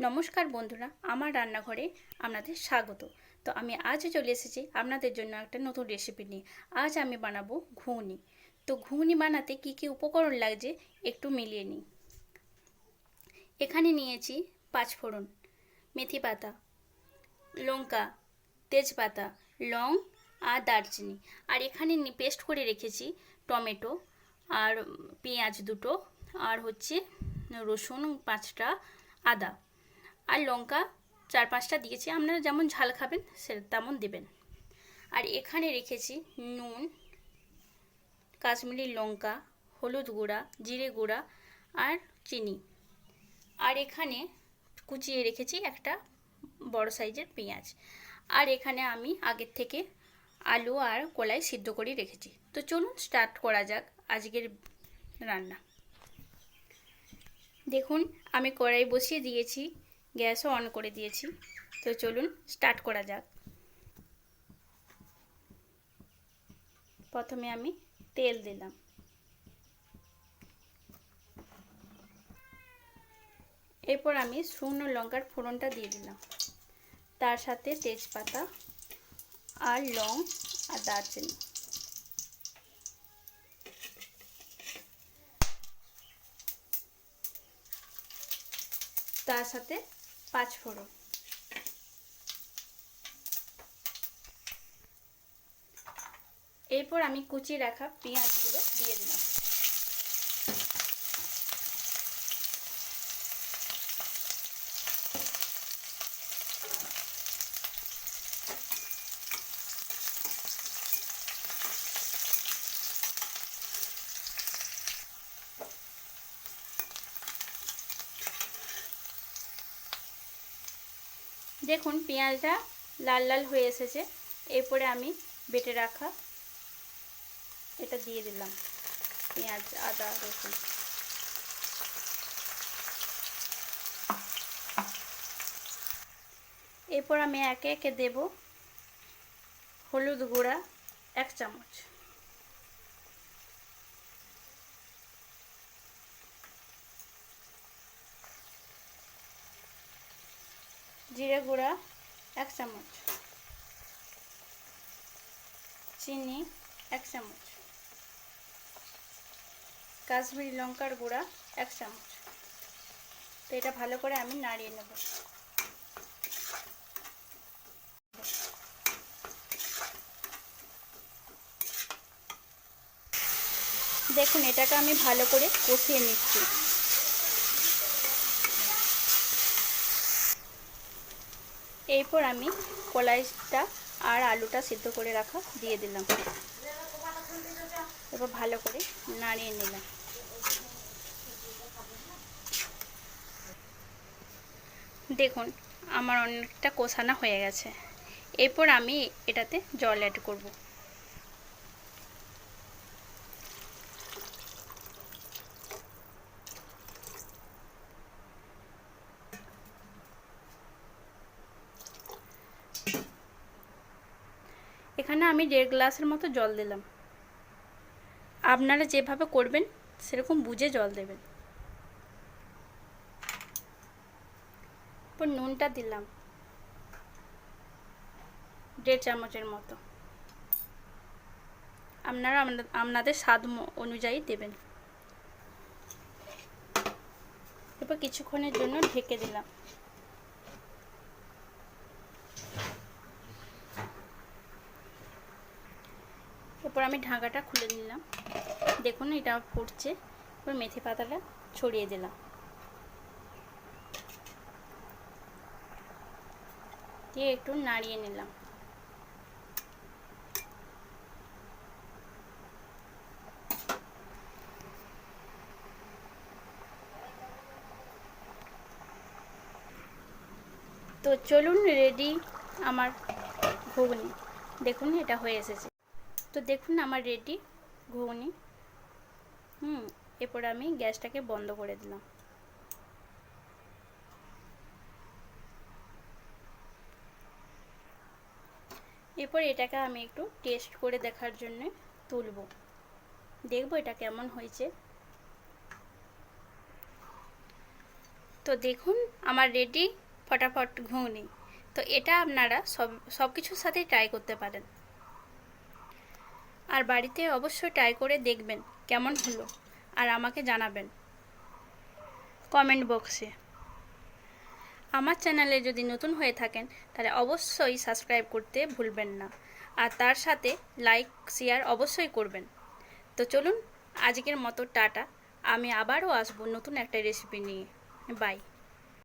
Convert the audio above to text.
নমস্কার বন্ধুরা, আমার রান্নাঘরে আপনাদের স্বাগত। তো আমি আজ চলে এসেছি আপনাদের জন্য একটা নতুন রেসিপি নিয়ে। আজ আমি বানাবো ঘুগনি। তো ঘুগনি বানাতে কি কি উপকরণ লাগছে একটু মিলিয়ে নিই। এখানে নিয়েছি পাঁচফোড়ন, মেথি পাতা, লঙ্কা, তেজপাতা, লং আর দারচিনি। আর এখানে পেস্ট করে রেখেছি টমেটো আর পেঁয়াজ দুটো, আর হচ্ছে রসুন 5টা, আদা আর লঙ্কা 4-5টা দিয়েছি। আপনারা যেমন ঝাল খাবেন সে তেমন দেবেন। আর এখানে রেখেছি নুন, কাশ্মীরি লঙ্কা, হলুদ গুঁড়া, জিরে গুঁড়া আর চিনি। আর এখানে কুচিয়ে রেখেছি একটা বড় সাইজের পেঁয়াজ। আর এখানে আমি আগের থেকে আলু আর কলাই সিদ্ধ করে রেখেছি। তো চলুন স্টার্ট করা যাক আজকের রান্না। দেখুন আমি কড়াই বসিয়ে দিয়েছি, গ্যাসও অন করে দিয়েছি। তো চলুন স্টার্ট করা যাক। প্রথমে আমি তেল দিলাম, এরপর আমি শুকনো লঙ্কার ফোড়নটা দিয়ে দিলাম, তার সাথে তেজপাতা আর লং আর দারচিনি, তার সাথে পাঁচফোড়ন। এরপর আমি কুচিয়ে রাখা পেঁয়াজগুলো দিয়ে দিলাম। দেখুন পেঁয়াজটা লাল লাল হয়ে এসেছে। এরপরে আমি বেটে রাখা এটা দিয়ে দিলাম, পেঁয়াজ, আদা, রসুন। এরপর আমি একে একে দেব হলুদ গুঁড়া 1 চামচ, জিরে গুঁড়া 1 চামচ, চিনি 1 চামচ, কাশ্মীরি লঙ্কার গুঁড়া 1 চামচ। তো এটা ভালো করে আমি নাড়িয়ে নেব। দেখুন এটাকে আমি ভালো করে কষিয়ে নিচ্ছি। এরপর আমি কলাইটা আর আলুটা সিদ্ধ করে রাখা দিয়ে দিলাম। এবার ভালো করে নাড়িয়ে নিলাম। দেখুন আমার অনেকটা কষানো হয়ে গেছে। এরপর আমি এটাতে জল অ্যাড করব। এখানে আমি 1.5 গ্লাসের মতো জল দিলাম। আপনারা যেভাবে করবেন সেরকম বুঝে জল দেবেন। এরপর নুনটা দিলাম 1.5 চামচের মতো। আপনারা আপনাদের স্বাদ অনুযায়ী দেবেন। এরপর কিছুক্ষণের জন্য ঢেকে দিলাম। এরপর আমি ঢাকাটা খুলে নিলাম। দেখুন এটা ফুটছে। এরপর মেথি পাতাটা ছড়িয়ে দিলাম, দিয়ে একটু নাড়িয়ে নিলাম। তো চলুন রেডি আমার ঘুগনি। দেখুন এটা হয়ে এসেছে। তো দেখুন আমার রেডি ঘুগনি। এরপর আমি গ্যাসটাকে বন্ধ করে দিলাম। এরপর এটাকে আমি একটু টেস্ট করে দেখার জন্য তুলব, দেখব এটা কেমন হয়েছে। তো তো দেখুন আমার রেডি ফটাফট ঘুগনি। তো এটা আপনারা সব কিছুর সাথেই ট্রাই করতে পারেন, আর বাড়িতে অবশ্যই ট্রাই করে দেখবেন কেমন হলো, আর আমাকে জানাবেন কমেন্ট বক্সে। আমার চ্যানেলে যদি নতুন হয়ে থাকেন তাহলে অবশ্যই সাবস্ক্রাইব করতে ভুলবেন না, আর তার সাথে লাইক শেয়ার অবশ্যই করবেন। তো চলুন আজকের মতো টাটা, আমি আবারও আসবো নতুন একটা রেসিপি নিয়ে। বাই।